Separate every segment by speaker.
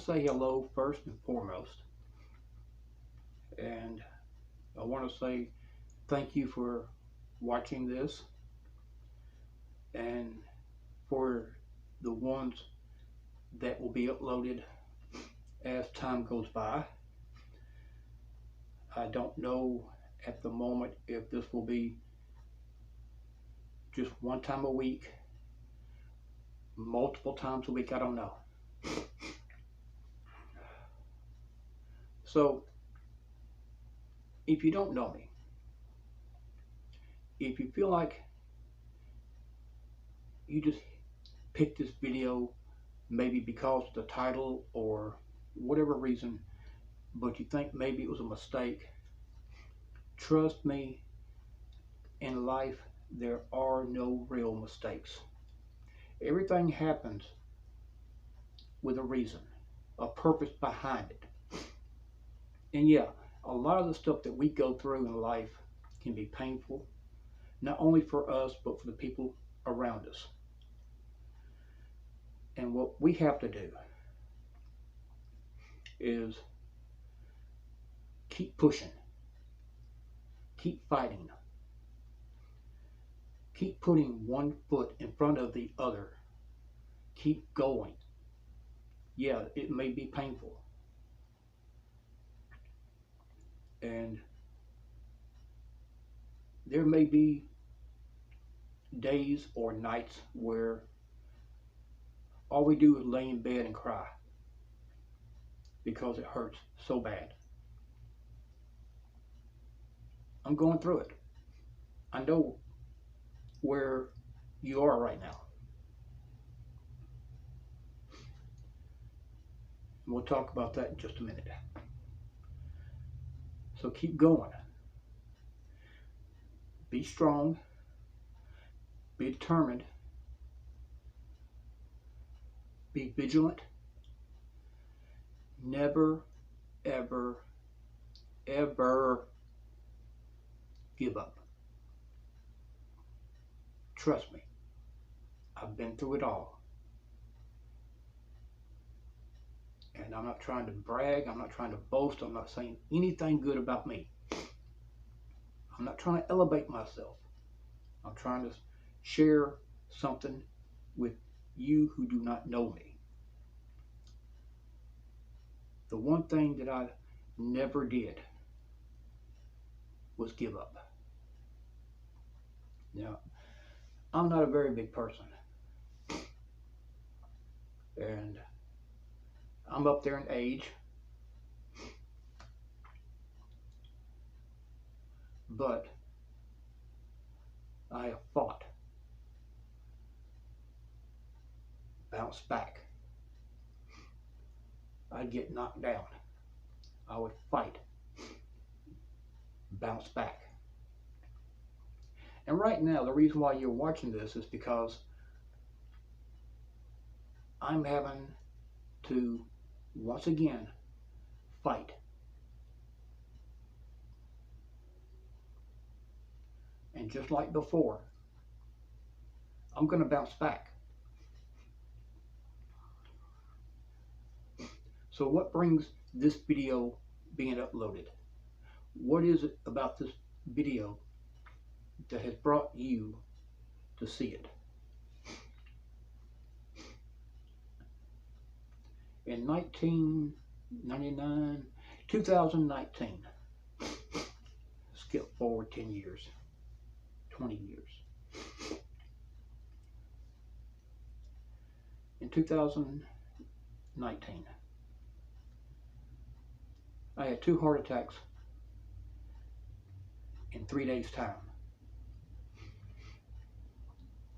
Speaker 1: say hello first and foremost. And I want to say thank you for watching this. And for the ones that will be uploaded as time goes by. I don't know at the moment if this will be just one time a week, multiple times a week, I don't know. So, if you don't know me, if you feel like you just picked this video maybe because of the title or whatever reason, but you think maybe it was a mistake, trust me, in life there are no real mistakes. Everything happens with a reason, a purpose behind it. And yeah, a lot of the stuff that we go through in life can be painful, not only for us, but for the people around us. And what we have to do is keep pushing, keep fighting, keep putting one foot in front of the other, keep going. Yeah, it may be painful. And there may be days or nights where all we do is lay in bed and cry because it hurts so bad. I'm going through it. I know where you are right now. We'll talk about that in just a minute. So keep going. Be strong. Be determined. Be vigilant. Never, ever, ever give up. Trust me, I've been through it all. And I'm not trying to brag, I'm not trying to boast, I'm not saying anything good about me. I'm not trying to elevate myself. I'm trying to share something with you who do not know me. The one thing that I never did was give up. Now, I'm not a very big person. And I'm up there in age. But I have fought, bounced back. I'd get knocked down. I would fight, bounce back. And right now, the reason why you're watching this is because I'm having to, once again, fight. And just like before, I'm going to bounce back. So what brings this video being uploaded? What is it about this video that has brought you to see it? In 2019, skip forward 10 years, 20 years. In 2019, I had 2 heart attacks in 3 days' time.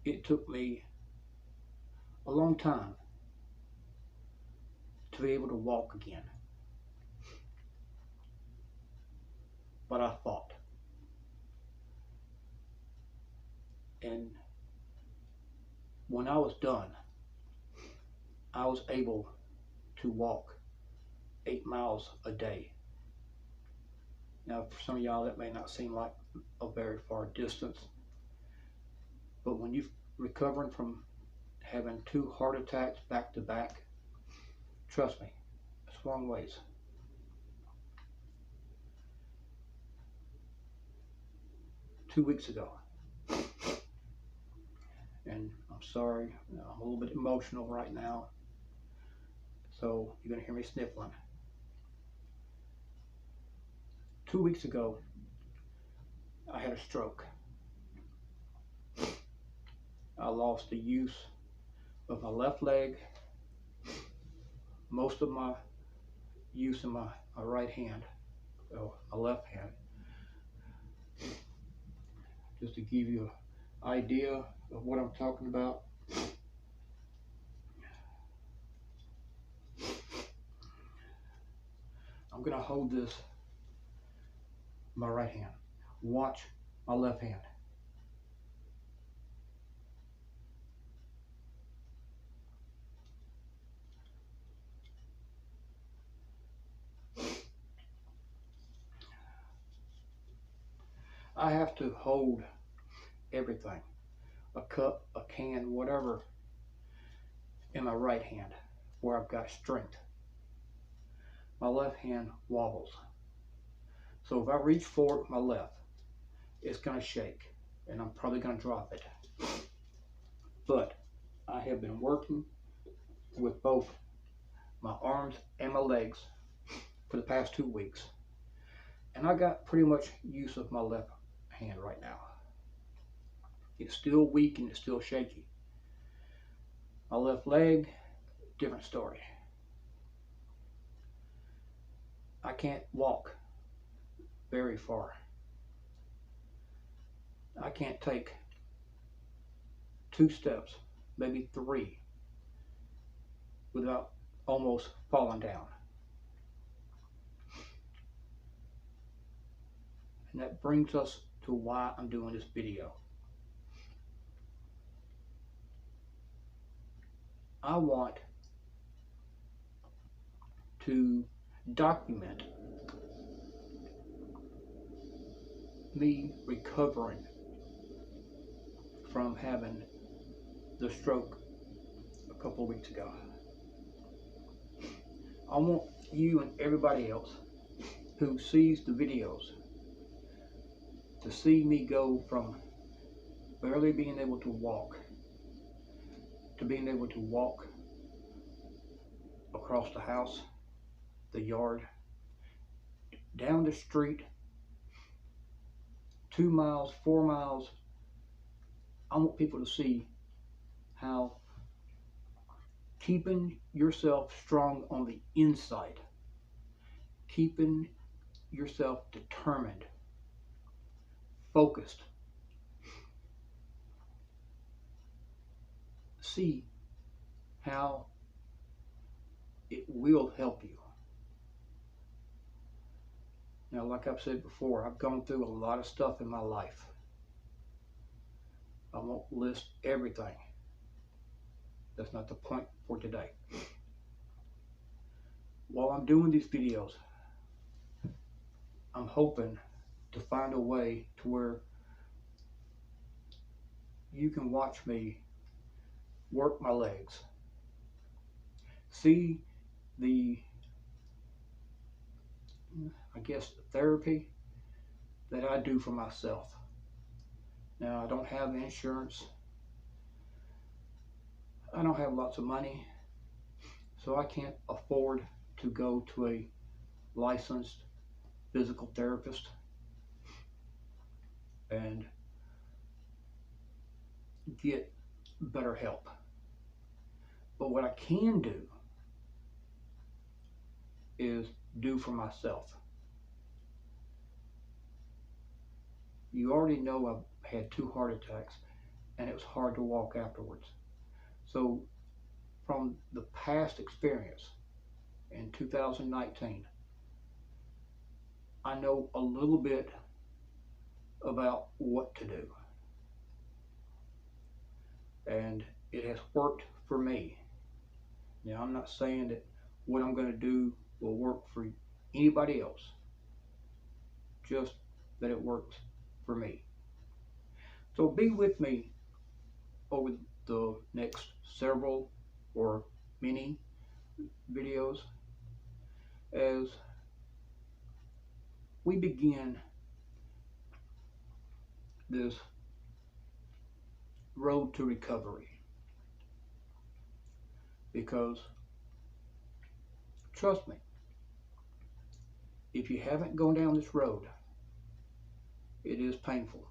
Speaker 1: It took me a long time to be able to walk again. But I fought. And when I was done, I was able to walk 8 miles a day. Now, for some of y'all, that may not seem like a very far distance, but when you're recovering from having 2 heart attacks back to back, trust me, long ways. Two weeks ago. And I'm sorry, I'm a little bit emotional right now, so you're going to hear me sniffling. 2 weeks ago, I had a stroke. I lost the use of my left leg, most of my use in my right hand, my left hand. Just to give you an idea of what I'm talking about. I'm going to hold this in my right hand. Watch my left hand. I have to hold everything, a cup, a can, whatever, in my right hand where I've got strength. My left hand wobbles. So if I reach for my left, it's going to shake and I'm probably going to drop it. But I have been working with both my arms and my legs for the past 2 weeks. And I got pretty much use of my left hand right now. It's still weak and it's still shaky. My left leg, different story. I can't walk very far. I can't take 2 steps, maybe 3, without almost falling down. And that brings us to why I'm doing this video. I want to document me recovering from having the stroke a couple of weeks ago. I want you and everybody else who sees the videos to see me go from barely being able to walk to being able to walk across the house, the yard, down the street, 2 miles, 4 miles. I want people to see how keeping yourself strong on the inside, keeping yourself determined, focused, see how it will help you. Now, like I've said before, I've gone through a lot of stuff in my life. I won't list everything. That's not the point for today. While I'm doing these videos, I'm hoping to find a way to where you can watch me work my legs, see the, I guess, therapy that I do for myself. Now, I don't have insurance. I don't have lots of money, so I can't afford to go to a licensed physical therapist and get better help. But what I can do is do for myself. You already know I've had 2 heart attacks and it was hard to walk afterwards. So from the past experience in 2019, I know a little bit about what to do. And it has worked for me. Now, I'm not saying that what I'm going to do will work for anybody else, just that it works for me. So be with me over the next several or many videos as we begin this road to recovery. Because, trust me, if you haven't gone down this road, it is painful.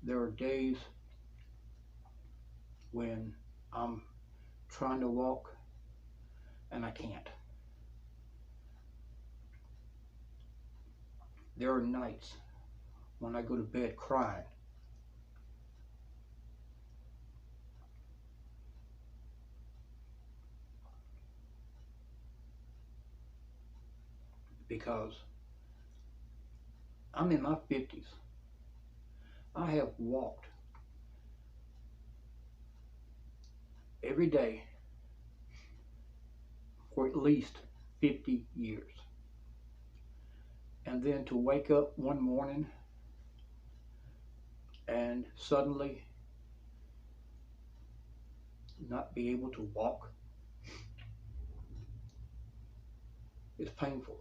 Speaker 1: There are days when I'm trying to walk and I can't. There are nights when I go to bed crying. Because I'm in my 50s. I have walked every day for at least 50 years. And then to wake up one morning and suddenly not be able to walk is painful.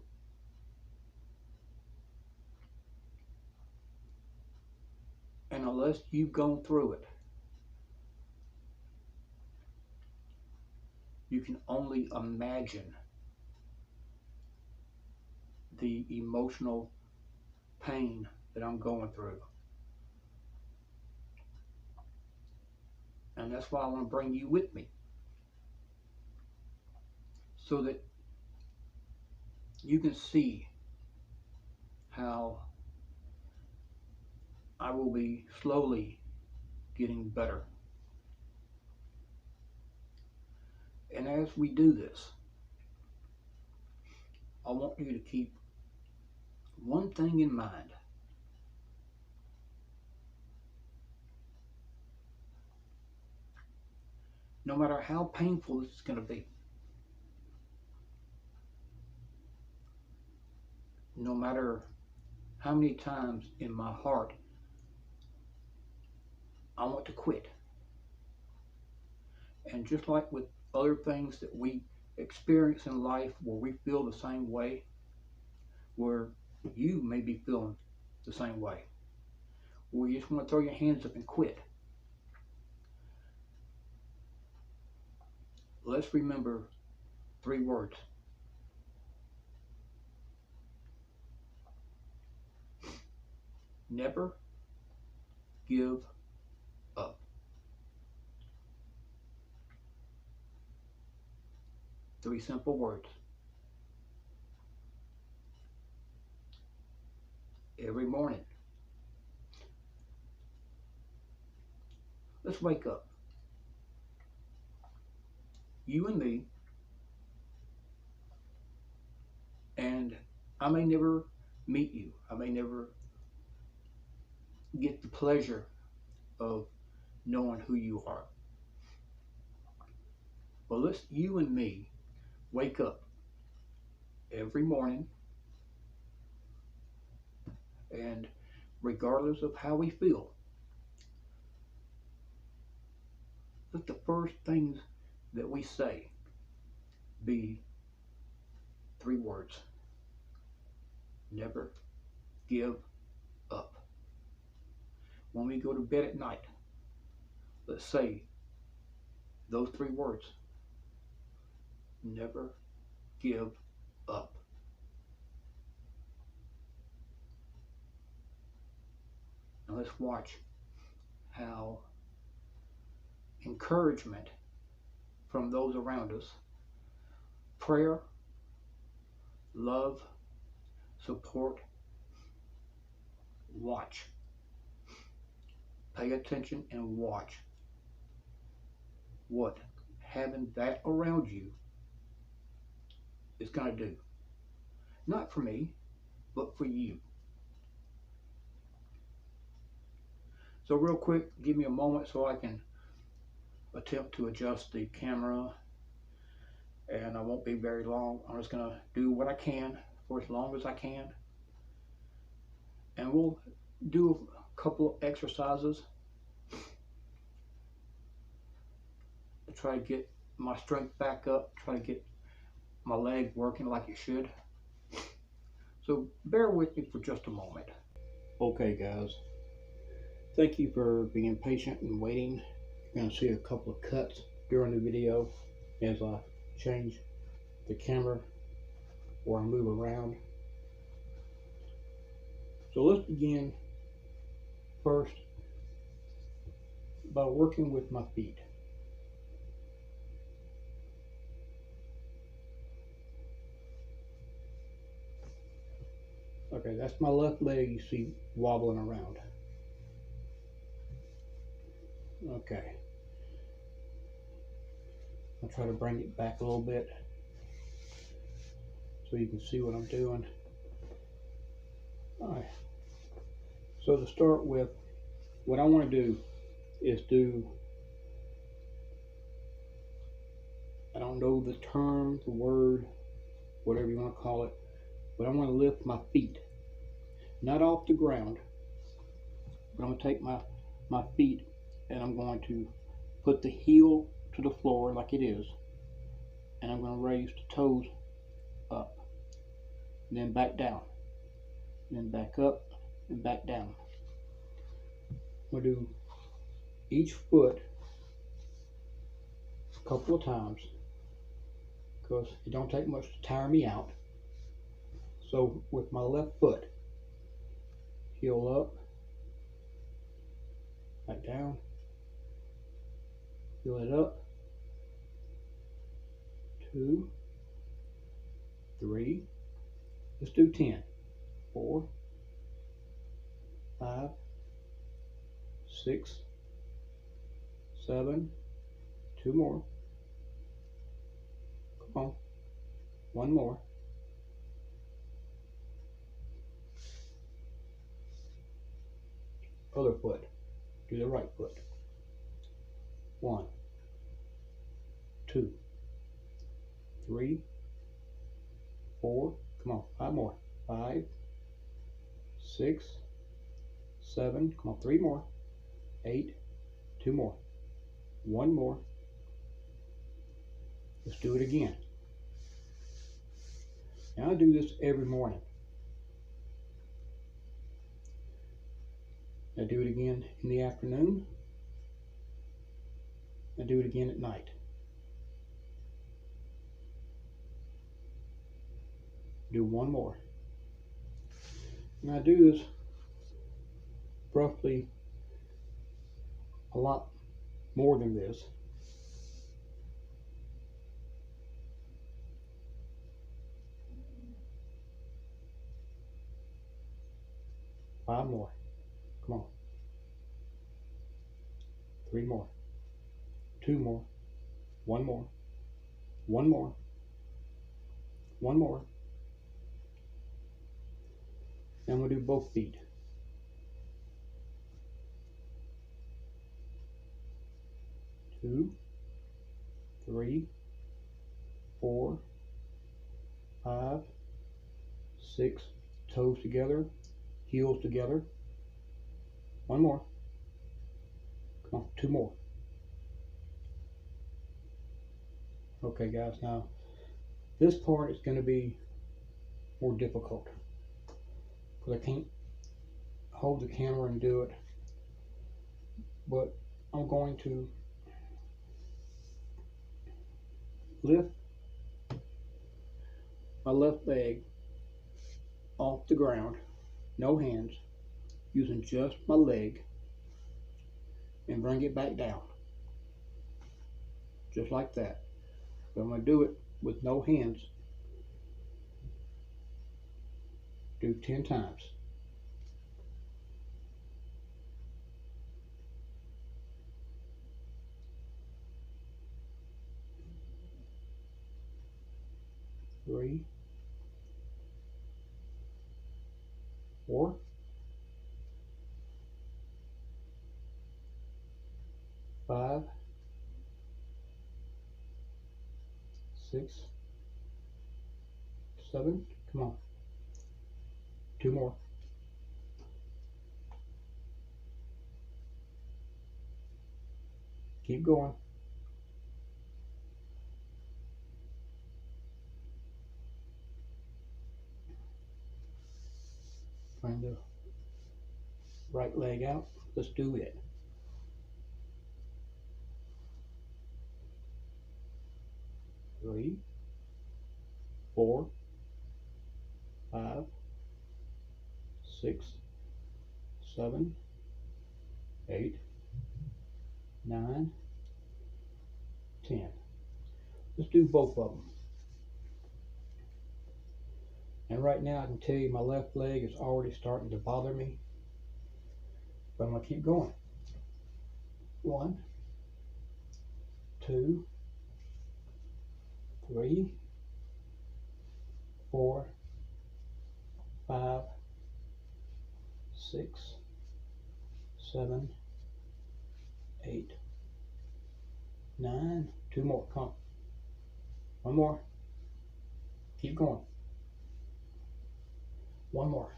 Speaker 1: And unless you've gone through it, you can only imagine the emotional pain that I'm going through. And that's why I want to bring you with me, so that you can see how I will be slowly getting better. And as we do this, I want you to keep one thing in mind. No matter how painful this is going to be, no matter how many times in my heart I want to quit. And just like with other things that we experience in life where we feel the same way, where you may be feeling the same way, where you just want to throw your hands up and quit. Let's remember 3 words. Never give up. 3 simple words. Every morning, let's wake up. You and me, and I may never meet you. I may never get the pleasure of knowing who you are. But let's, you and me, wake up every morning, and regardless of how we feel, let the first things that we say be 3 words. Never give up. When we go to bed at night, let's say those 3 words. Never give up. Now let's watch how encouragement from those around us, prayer, love, support, watch. Pay attention and watch what having that around you is going to do. Not for me, but for you. So real quick, give me a moment so I can attempt to adjust the camera, and I won't be very long. I'm just going to do what I can for as long as I can, and we'll do a couple of exercises to try to get my strength back up, try to get my leg working like it should. So bear with me for just a moment. Okay guys, thank you for being patient and waiting. You're going to see a couple of cuts during the video as I change the camera or I move around. So let's begin first by working with my feet. Okay, that's my left leg you see wobbling around. Okay. I'll try to bring it back a little bit so you can see what I'm doing. Alright. So to start with, what I want to do is I don't know the term, the word, whatever you want to call it, but I want to lift my feet, not off the ground, but I'm going to take my feet and I'm going to put the heel to the floor like it is, and I'm going to raise the toes up, and then back down, and then back up and back down. I'm going to do each foot a couple of times because it don't take much to tire me out. So with my left foot, heel up, back down, heel it up, 2, 3, let's do 10, 4, 5, 6, 7, 2 more, come on, 1 more, other foot, do the right foot, 1, 2, 3, 4, come on, 5 more, 5, 6, 7, come on, 3 more, 8, 2 more, 1 more, let's do it again. Now I do this every morning. I do it again in the afternoon. I do it again at night. Do 1 more. And I do this roughly a lot more than this. Five more. Come on. 3 more. 2 more. 1 more. 1 more. 1 more. Now I'm going to do both feet. 2, 3, 4, 5, 6, toes together, heels together. 1 more. Come on, 2 more. Okay guys, now this part is going to be more difficult because I can't hold the camera and do it, but I'm going to lift my left leg off the ground, no hands, using just my leg, and bring it back down, just like that. But I'm going to do it with no hands. Do 10 times. Three, 4, 5, 6, 7, come on, 2 more, keep going, Right leg out. Let's do it. Three, 4, 5, 6, 7, 8, 9, 10. Let's do both of them. And right now I can tell you my left leg is already starting to bother me. But I'm going to keep going. 1, 2, 3, 4, 5, 6, 7, 8, 9. 2 more. Come on. 1 more. Keep going. 1 more.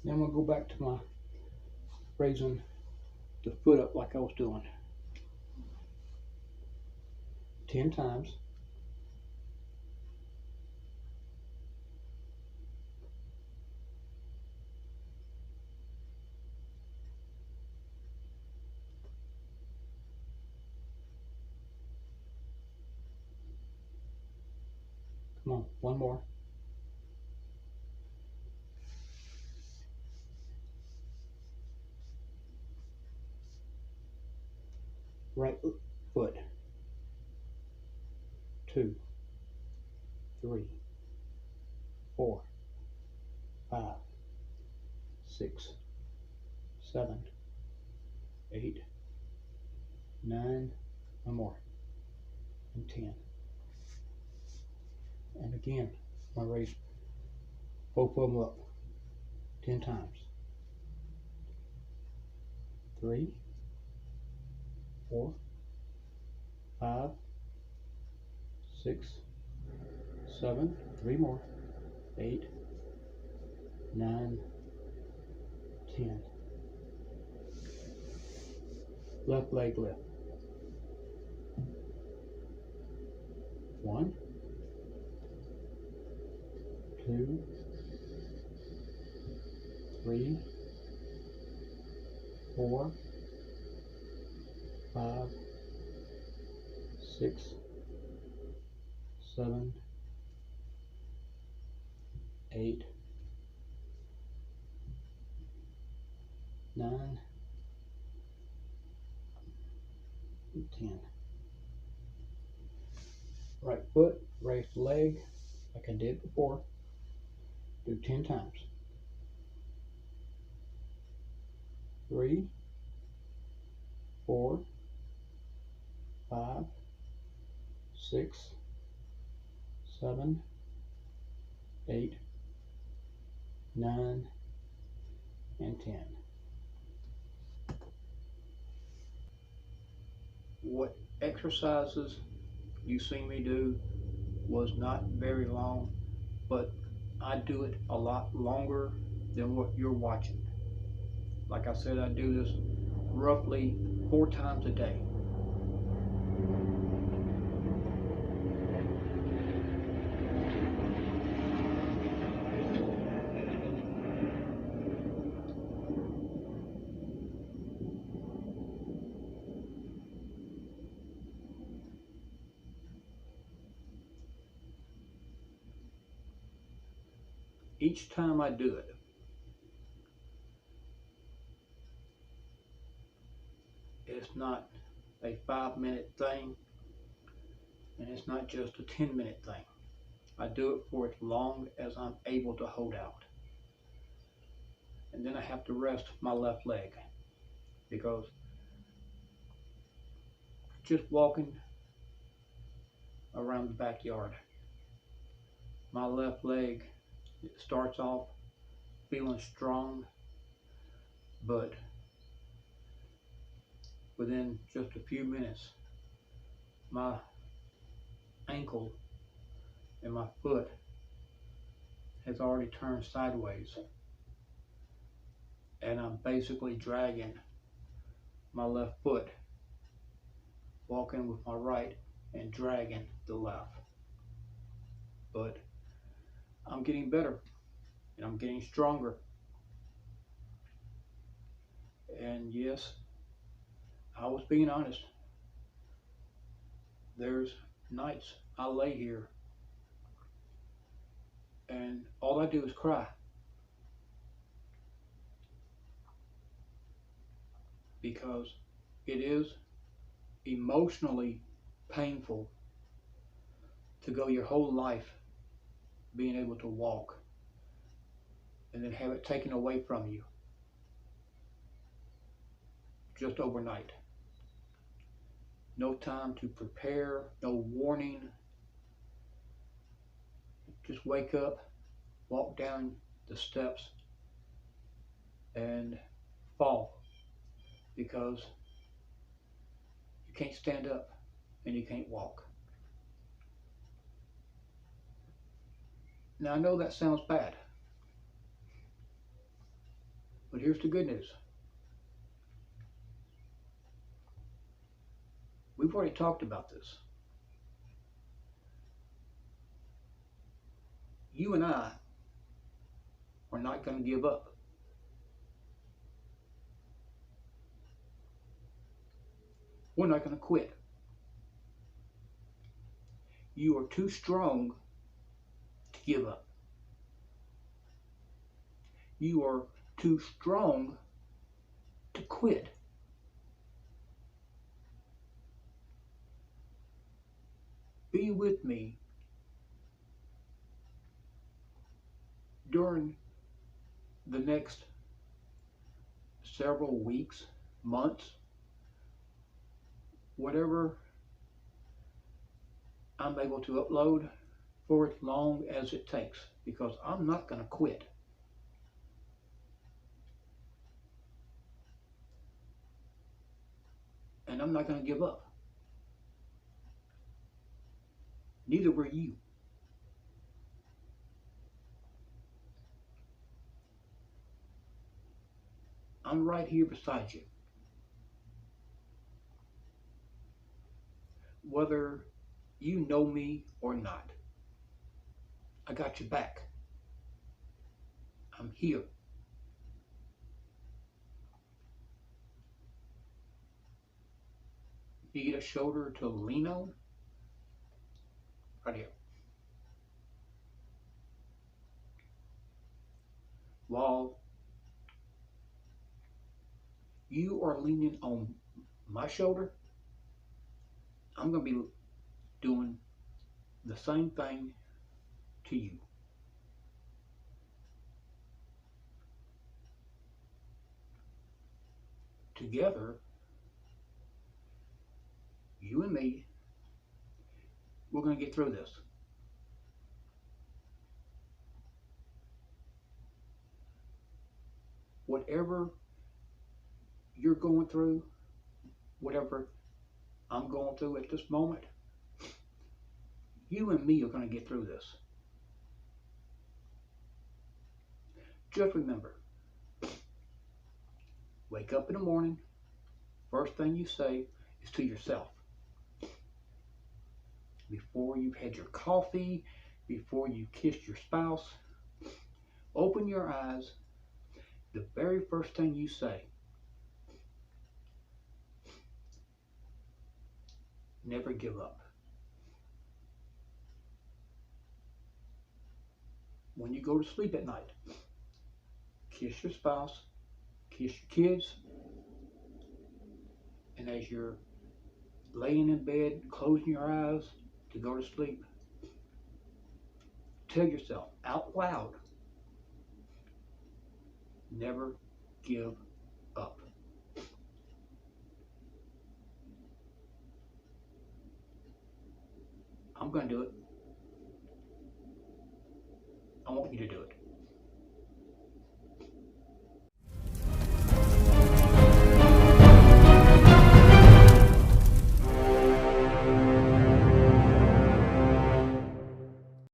Speaker 1: Then I'm going to go back to my raising the foot up like I was doing. 10 times. Come on, 1 more. Right foot. 2, 3, 4, 5, 6, 7, 8, 9. 1 more. And 10. And again, I'm going to raise both of them up 10 times. 3, 4, 5, 6, 7, 3 more, 8, 9, 10. Left leg lift. 1, 2, 3, 4, 5, 6, 7, 8, 9, and 10. Right foot, raise the leg like I did before. Do 10 times. 3, 4, 5, 6, 7, 8, 9, and 10. What exercises you see me do was not very long, but I do it a lot longer than what you're watching. Like I said, I do this roughly 4 times a day. Each time I do it, it's not a 5-minute thing, and it's not just a 10-minute thing. I do it for as long as I'm able to hold out. And then I have to rest my left leg, because just walking around the backyard, my left leg, it starts off feeling strong, but within just a few minutes, my ankle and my foot has already turned sideways, and I'm basically dragging my left foot, walking with my right and dragging the left. But I'm getting better, and I'm getting stronger. And yes, I was being honest. There's nights I lay here and all I do is cry because it is emotionally painful to go your whole life being able to walk and then have it taken away from you just overnight. No time to prepare, no warning. Just wake up, walk down the steps, and fall because you can't stand up and you can't walk. Now I know that sounds bad, but here's the good news. We've already talked about this. You and I are not going to give up. We're not going to quit. You are too strong to give up. You are too strong to quit. Be with me during the next several weeks, months, whatever I'm able to upload for as long as it takes, because I'm not going to quit. And I'm not going to give up. Neither were you. I'm right here beside you. Whether you know me or not, I got your back. I'm here. Need a shoulder to lean on? Right here. While you are leaning on my shoulder, I'm going to be doing the same thing to you. Together, you and me, we're going to get through this. Whatever you're going through, whatever I'm going through at this moment, you and me are going to get through this. Just remember, wake up in the morning, first thing you say is to yourself. Before you've had your coffee, before you kissed your spouse, open your eyes, the very first thing you say, never give up. When you go to sleep at night, kiss your spouse, kiss your kids, and as you're laying in bed, closing your eyes to go to sleep, tell yourself out loud, never give up. I'm going to do it.